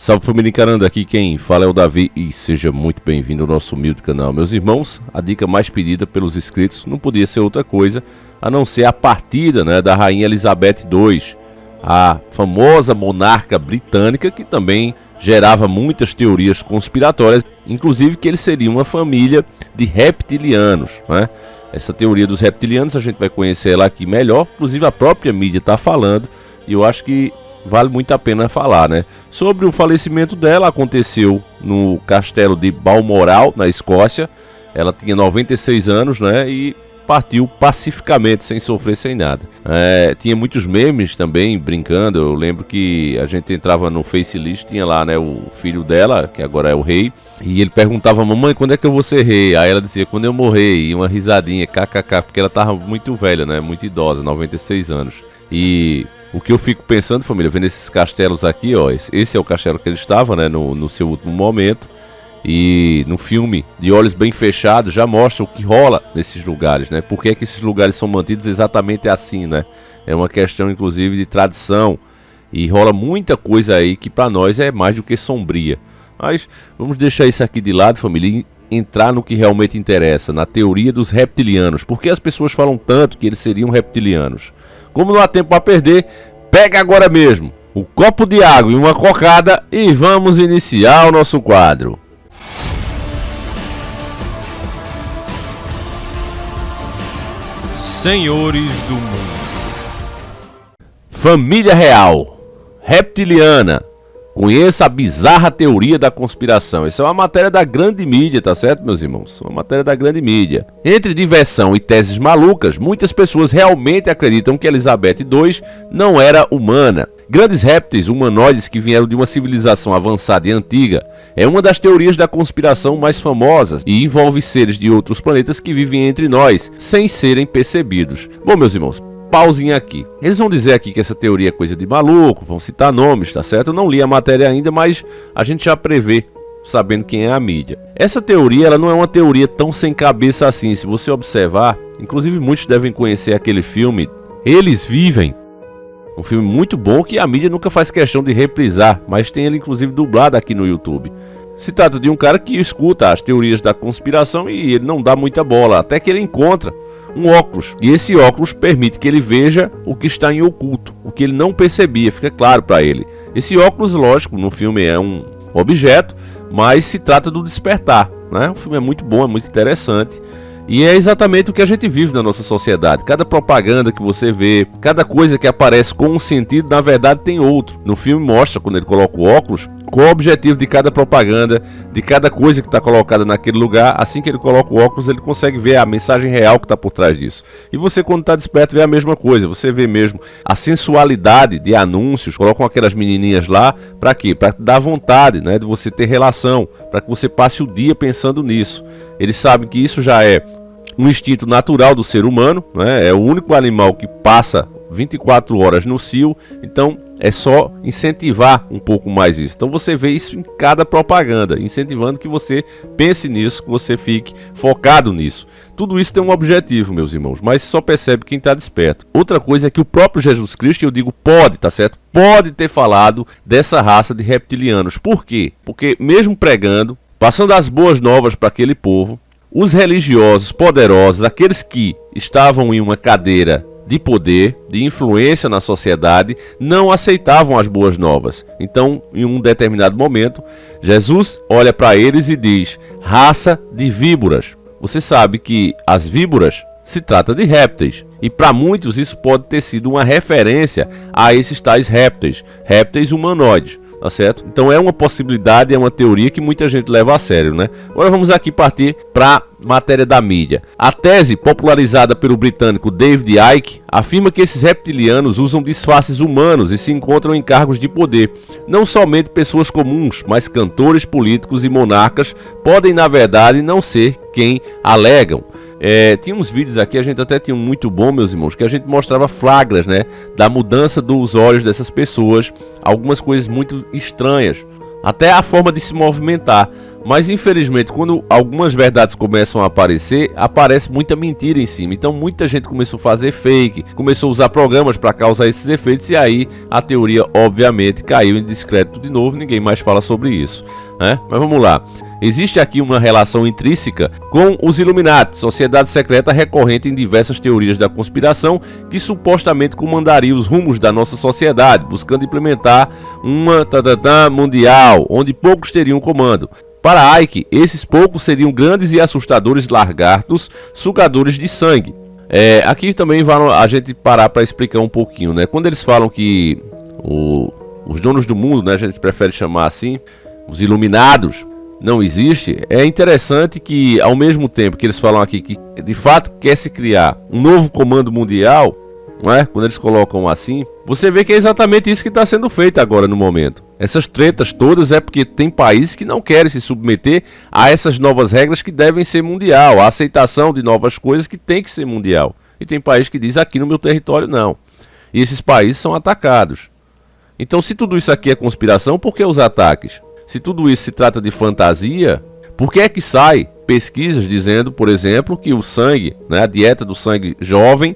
Salve família encarando, aqui quem fala é o Davi e seja muito bem-vindo ao nosso humilde canal. Meus irmãos, a dica mais pedida pelos inscritos não podia ser outra coisa a não ser a partida, da Rainha Elizabeth II, a famosa monarca britânica que também gerava muitas teorias conspiratórias, inclusive que eles seriam uma família de reptilianos, Essa teoria dos reptilianos a gente vai conhecer ela aqui melhor, inclusive a própria mídia está falando e eu acho que vale muito a pena falar, Sobre o falecimento dela, aconteceu no castelo de Balmoral, na Escócia. Ela tinha 96 anos, e partiu pacificamente, sem sofrer, sem nada. Tinha muitos memes também, brincando. Eu lembro que a gente entrava no Facelist, tinha lá, o filho dela, que agora é o rei. E ele perguntava, mamãe, quando é que eu vou ser rei? Aí ela dizia, quando eu morrer. E uma risadinha, kkk, porque ela tava muito velha, muito idosa, 96 anos. E o que eu fico pensando, família, vendo esses castelos aqui, esse é o castelo que ele estava, no seu último momento. E no filme, de olhos bem fechados, já mostra o que rola nesses lugares, Por que esses lugares são mantidos exatamente assim, É uma questão, inclusive, de tradição. E rola muita coisa aí que pra nós é mais do que sombria. Mas vamos deixar isso aqui de lado, família, e entrar no que realmente interessa, na teoria dos reptilianos. Por que as pessoas falam tanto que eles seriam reptilianos? Como não há tempo para perder, pega agora mesmo o copo de água e uma cocada e vamos iniciar o nosso quadro. Senhores do Mundo. Família real, reptiliana. Conheça a bizarra teoria da conspiração. Essa é uma matéria da grande mídia, tá certo, meus irmãos? Uma matéria da grande mídia. Entre diversão e teses malucas, muitas pessoas realmente acreditam que Elizabeth II não era humana. Grandes répteis humanoides que vieram de uma civilização avançada e antiga é uma das teorias da conspiração mais famosas e envolve seres de outros planetas que vivem entre nós, sem serem percebidos. Bom, meus irmãos, pausinha aqui. Eles vão dizer aqui que essa teoria é coisa de maluco, vão citar nomes, tá certo? Eu não li a matéria ainda, mas a gente já prevê, sabendo quem é a mídia. Essa teoria, ela não é uma teoria tão sem cabeça assim. Se você observar, inclusive muitos devem conhecer aquele filme Eles Vivem. Um filme muito bom que a mídia nunca faz questão de reprisar, mas tem ele inclusive dublado aqui no YouTube. Se trata de um cara que escuta as teorias da conspiração e ele não dá muita bola, até que ele encontra um óculos, e esse óculos permite que ele veja o que está em oculto, o que ele não percebia, fica claro para ele. Esse óculos, lógico, no filme é um objeto, mas se trata do despertar, O filme é muito bom, é muito interessante, e é exatamente o que a gente vive na nossa sociedade. Cada propaganda que você vê, cada coisa que aparece com um sentido, na verdade tem outro. No filme mostra, quando ele coloca o óculos, qual o objetivo de cada propaganda, de cada coisa que está colocada naquele lugar. Assim que ele coloca o óculos, ele consegue ver a mensagem real que está por trás disso. E você, quando está desperto, vê a mesma coisa. Você vê mesmo a sensualidade de anúncios. Colocam aquelas menininhas lá, para quê? Para dar vontade, de você ter relação, para que você passe o dia pensando nisso. Eles sabem que isso já é um instinto natural do ser humano, É o único animal que passa 24 horas no cio, então é só incentivar um pouco mais isso. Então você vê isso em cada propaganda, incentivando que você pense nisso, que você fique focado nisso. Tudo isso tem um objetivo, meus irmãos, mas só percebe quem está desperto. Outra coisa é que o próprio Jesus Cristo, eu digo pode, tá certo? Pode ter falado dessa raça de reptilianos. Por quê? Porque mesmo pregando, passando as boas novas para aquele povo, os religiosos poderosos, aqueles que estavam em uma cadeira de poder, de influência na sociedade, não aceitavam as boas novas. Então, em um determinado momento, Jesus olha para eles e diz: raça de víboras. Você sabe que as víboras se trata de répteis. E para muitos isso pode ter sido uma referência a esses tais répteis humanoides. Tá certo? Então é uma possibilidade, é uma teoria que muita gente leva a sério, Agora vamos aqui partir para a matéria da mídia. A tese popularizada pelo britânico David Icke afirma que esses reptilianos usam disfarces humanos e se encontram em cargos de poder. Não somente pessoas comuns, mas cantores, políticos e monarcas podem na verdade não ser quem alegam. Tinha uns vídeos aqui, a gente até tinha um muito bom, meus irmãos, que a gente mostrava flagras, da mudança dos olhos dessas pessoas, algumas coisas muito estranhas, até a forma de se movimentar. Mas infelizmente, quando algumas verdades começam a aparecer, aparece muita mentira em cima. Então muita gente começou a fazer fake, começou a usar programas para causar esses efeitos, e aí a teoria obviamente caiu em descrédito de novo, ninguém mais fala sobre isso, né? Mas vamos lá. Existe aqui uma relação intrínseca com os Illuminati, sociedade secreta recorrente em diversas teorias da conspiração que supostamente comandaria os rumos da nossa sociedade, buscando implementar uma mundial, onde poucos teriam comando. Para Icke, esses poucos seriam grandes e assustadores lagartos, sugadores de sangue. Aqui também vai a gente parar para explicar um pouquinho, né? Quando eles falam que os donos do mundo, né, a gente prefere chamar assim, os iluminados, não existe, é interessante que ao mesmo tempo que eles falam aqui que de fato quer se criar um novo comando mundial, não é? Quando eles colocam assim, você vê que é exatamente isso que está sendo feito agora no momento. Essas tretas todas é porque tem países que não querem se submeter a essas novas regras que devem ser mundial, a aceitação de novas coisas que tem que ser mundial. E tem país que diz aqui no meu território não. E esses países são atacados. Então se tudo isso aqui é conspiração, por que os ataques? Se tudo isso se trata de fantasia, por que é que sai pesquisas dizendo, por exemplo, que o sangue, né, a dieta do sangue jovem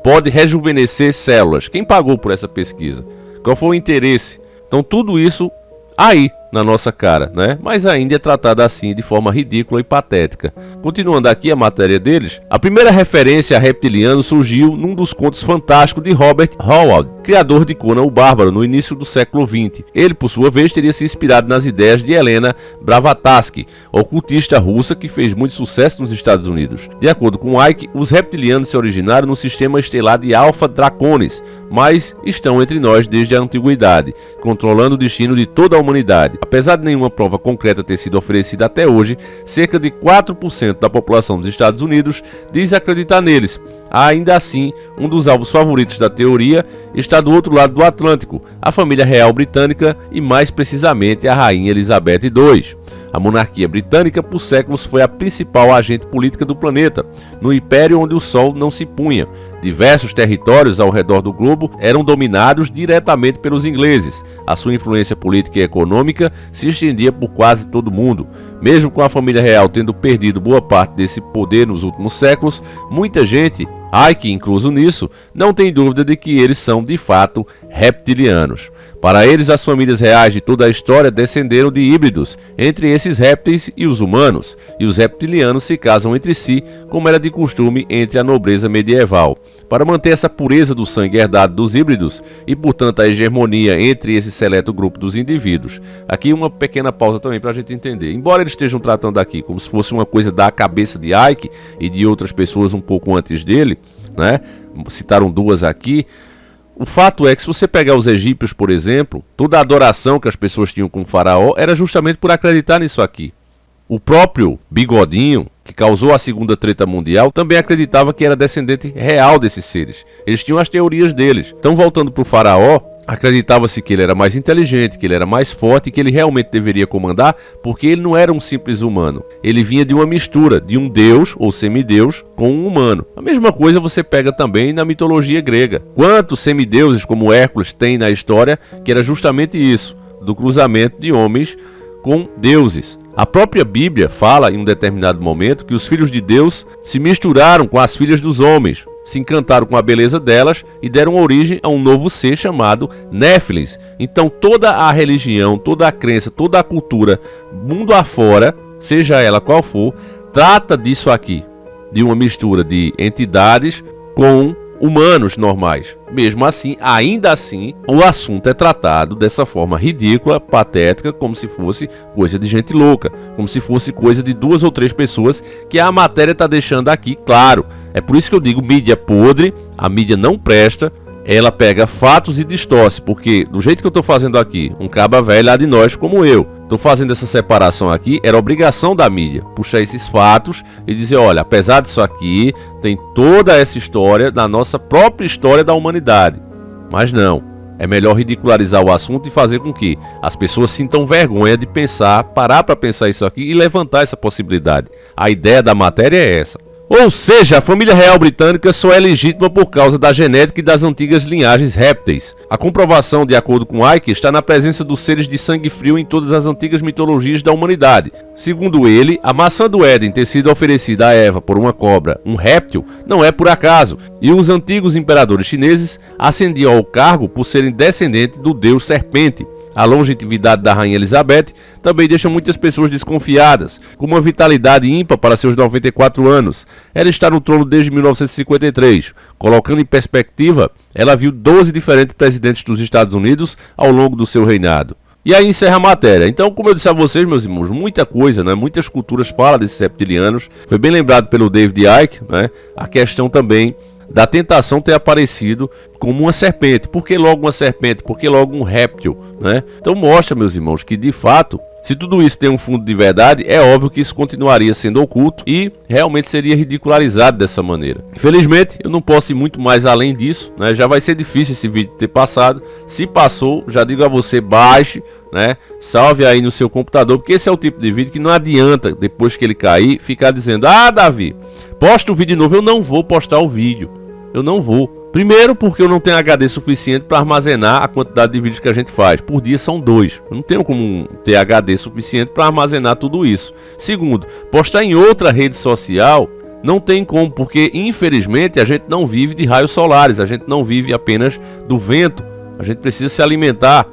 pode rejuvenescer células? Quem pagou por essa pesquisa? Qual foi o interesse? Então tudo isso aí na nossa cara, né? Mas ainda é tratado assim de forma ridícula e patética. Continuando aqui a matéria deles, a primeira referência a reptiliano surgiu num dos contos fantásticos de Robert Howard, criador de Conan o Bárbaro, no início do século XX. Ele, por sua vez, teria se inspirado nas ideias de Helena Blavatsky, ocultista russa que fez muito sucesso nos Estados Unidos. De acordo com Icke, os reptilianos se originaram no sistema estelar de Alpha Draconis, mas estão entre nós desde a antiguidade, controlando o destino de toda a humanidade. Apesar de nenhuma prova concreta ter sido oferecida até hoje, cerca de 4% da população dos Estados Unidos diz acreditar neles. Ainda assim, um dos alvos favoritos da teoria está do outro lado do Atlântico, a família real britânica e mais precisamente a Rainha Elizabeth II. A monarquia britânica por séculos foi a principal agente política do planeta, no império onde o sol não se punha. Diversos territórios ao redor do globo eram dominados diretamente pelos ingleses. A sua influência política e econômica se estendia por quase todo o mundo. Mesmo com a família real tendo perdido boa parte desse poder nos últimos séculos, muita gente, Icke incluso nisso, não tem dúvida de que eles são de fato reptilianos. Para eles, as famílias reais de toda a história descenderam de híbridos entre esses répteis e os humanos, e os reptilianos se casam entre si, como era de costume entre a nobreza medieval. Para manter essa pureza do sangue herdado dos híbridos e, portanto, a hegemonia entre esse seleto grupo dos indivíduos. Aqui uma pequena pausa também para a gente entender. Embora eles estejam tratando aqui como se fosse uma coisa da cabeça de Icke e de outras pessoas um pouco antes dele, né? Citaram duas aqui. O fato é que se você pegar os egípcios, por exemplo, toda a adoração que as pessoas tinham com o faraó era justamente por acreditar nisso aqui. O próprio Bigodinho, que causou a segunda treta mundial, também acreditava que era descendente real desses seres. Eles tinham as teorias deles. Então, voltando para o faraó, acreditava-se que ele era mais inteligente, que ele era mais forte e que ele realmente deveria comandar, porque ele não era um simples humano. Ele vinha de uma mistura de um deus ou semideus com um humano. A mesma coisa você pega também na mitologia grega. Quantos semideuses como Hércules tem na história que era justamente isso, do cruzamento de homens com deuses. A própria Bíblia fala em um determinado momento que os filhos de Deus se misturaram com as filhas dos homens, se encantaram com a beleza delas e deram origem a um novo ser chamado Néfilis. Então toda a religião, toda a crença, toda a cultura, mundo afora, seja ela qual for, trata disso aqui, de uma mistura de entidades com humanos normais. Mesmo assim, ainda assim, o assunto é tratado dessa forma ridícula, patética, como se fosse coisa de gente louca, como se fosse coisa de 2 ou 3 pessoas, que a matéria está deixando aqui claro. É por isso que eu digo mídia podre, a mídia não presta, ela pega fatos e distorce, porque do jeito que eu estou fazendo aqui, um caba velho lá de nós como eu, estou fazendo essa separação aqui, era obrigação da mídia, puxar esses fatos e dizer, olha, apesar disso aqui, tem toda essa história na nossa própria história da humanidade. Mas não, é melhor ridicularizar o assunto e fazer com que as pessoas sintam vergonha de pensar, parar para pensar isso aqui e levantar essa possibilidade. A ideia da matéria é essa. Ou seja, a família real britânica só é legítima por causa da genética e das antigas linhagens répteis. A comprovação, de acordo com Icke, está na presença dos seres de sangue frio em todas as antigas mitologias da humanidade. Segundo ele, a maçã do Éden ter sido oferecida a Eva por uma cobra, um réptil, não é por acaso, e os antigos imperadores chineses ascendiam ao cargo por serem descendentes do deus serpente. A longevidade da Rainha Elizabeth também deixa muitas pessoas desconfiadas, com uma vitalidade ímpar para seus 94 anos. Ela está no trono desde 1953. Colocando em perspectiva, ela viu 12 diferentes presidentes dos Estados Unidos ao longo do seu reinado. E aí encerra a matéria. Então, como eu disse a vocês, meus irmãos, muita coisa, né? Muitas culturas falam desses reptilianos. Foi bem lembrado pelo David Icke, né? A questão também da tentação ter aparecido como uma serpente. Por que logo uma serpente? Por que logo um réptil, né? Então mostra, meus irmãos, que de fato, se tudo isso tem um fundo de verdade, é óbvio que isso continuaria sendo oculto e realmente seria ridicularizado dessa maneira. Infelizmente, eu não posso ir muito mais além disso, né? Já vai ser difícil esse vídeo ter passado. Se passou, já digo a você, baixe, né? Salve aí no seu computador, porque esse é o tipo de vídeo que não adianta, depois que ele cair, ficar dizendo: ah, Davi, posta o vídeo novo. Eu não vou postar o vídeo. Eu não vou. Primeiro, porque eu não tenho HD suficiente para armazenar a quantidade de vídeos que a gente faz. Por dia são 2. Eu não tenho como ter HD suficiente para armazenar tudo isso. Segundo, postar em outra rede social não tem como, porque infelizmente a gente não vive de raios solares. A gente não vive apenas do vento. A gente precisa se alimentar.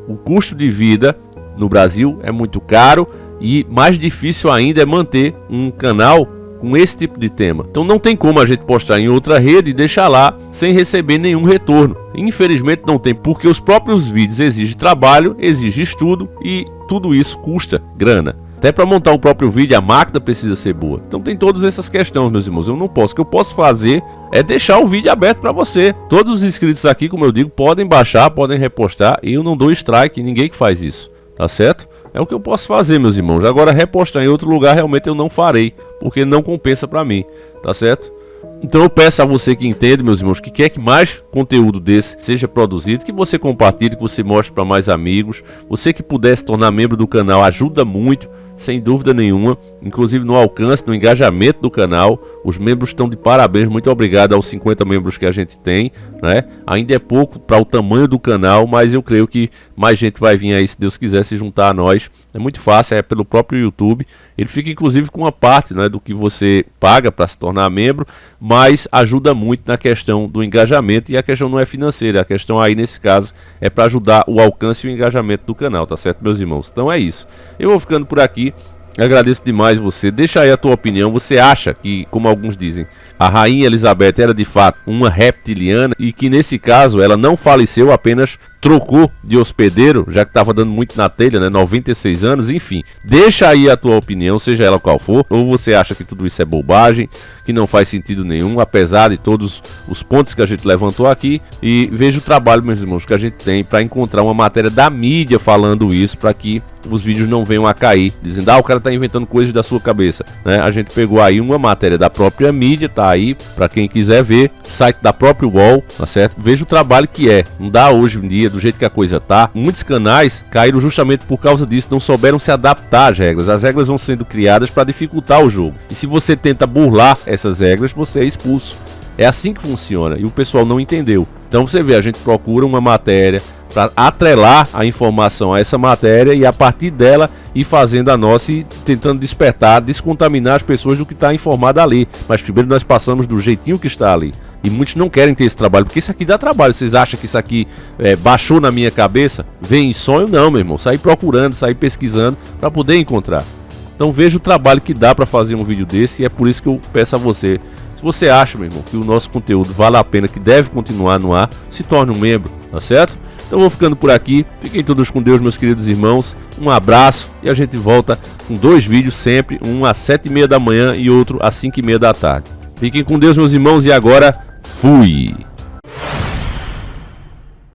O custo de vida no Brasil é muito caro e mais difícil ainda é manter um canal com esse tipo de tema. Então não tem como a gente postar em outra rede e deixar lá sem receber nenhum retorno. Infelizmente não tem, porque os próprios vídeos exigem trabalho, exigem estudo e tudo isso custa grana. Até para montar o próprio vídeo a máquina precisa ser boa. Então tem todas essas questões, meus irmãos. Eu não posso. O que eu posso fazer é deixar o vídeo aberto para você. Todos os inscritos aqui, como eu digo, podem baixar, podem repostar. E eu não dou strike, ninguém que faz isso. Tá certo? É o que eu posso fazer, meus irmãos. Agora, repostar em outro lugar, realmente eu não farei, porque não compensa para mim, tá certo? Então eu peço a você que entende, meus irmãos, que quer que mais conteúdo desse seja produzido, que você compartilhe, que você mostre para mais amigos. Você que puder se tornar membro do canal ajuda muito, sem dúvida nenhuma, inclusive no alcance, no engajamento do canal. Os membros estão de parabéns, muito obrigado aos 50 membros que a gente tem, né? Ainda é pouco para o tamanho do canal, mas eu creio que mais gente vai vir aí, se Deus quiser, se juntar a nós. É muito fácil, é pelo próprio YouTube. Ele fica inclusive com uma parte, né, do que você paga para se tornar membro, mas ajuda muito na questão do engajamento, e a questão não é financeira, a questão aí nesse caso é para ajudar o alcance e o engajamento do canal, tá certo, meus irmãos? Então é isso. Eu vou ficando por aqui. Agradeço demais você. Deixa aí a tua opinião. Você acha que, como alguns dizem, a Rainha Elizabeth era de fato uma reptiliana e que nesse caso ela não faleceu, apenas trocou de hospedeiro, já que estava dando muito na telha, né? 96 anos, enfim. Deixa aí a tua opinião, seja ela qual for. Ou você acha que tudo isso é bobagem, que não faz sentido nenhum, apesar de todos os pontos que a gente levantou aqui. E veja o trabalho, meus irmãos, que a gente tem para encontrar uma matéria da mídia falando isso, para que os vídeos não venham a cair, dizendo: ah, o cara tá inventando coisas da sua cabeça, né? A gente pegou aí uma matéria da própria mídia, tá aí para quem quiser ver, site da própria UOL, tá certo? Veja o trabalho que é. Não dá hoje em dia, do jeito que a coisa tá. Muitos canais caíram justamente por causa disso, não souberam se adaptar às regras. As regras vão sendo criadas para dificultar o jogo. E se você tenta burlar essas regras, você é expulso. É assim que funciona e o pessoal não entendeu. Então você vê, a gente procura uma matéria para atrelar a informação a essa matéria e a partir dela ir fazendo a nossa e tentando despertar, descontaminar as pessoas do que está informado ali. Mas primeiro nós passamos do jeitinho que está ali. E muitos não querem ter esse trabalho, porque isso aqui dá trabalho. Vocês acham que isso aqui baixou na minha cabeça? Vem em sonho? Não, meu irmão. Sair procurando, sair pesquisando para poder encontrar. Então veja o trabalho que dá para fazer um vídeo desse, e é por isso que eu peço a você, se você acha, meu irmão, que o nosso conteúdo vale a pena, que deve continuar no ar, se torne um membro, tá certo? Então vou ficando por aqui. Fiquem todos com Deus, meus queridos irmãos. Um abraço e a gente volta com 2 vídeos sempre, um às 7h30 da manhã e outro às 5h30 da tarde. Fiquem com Deus, meus irmãos, e agora fui!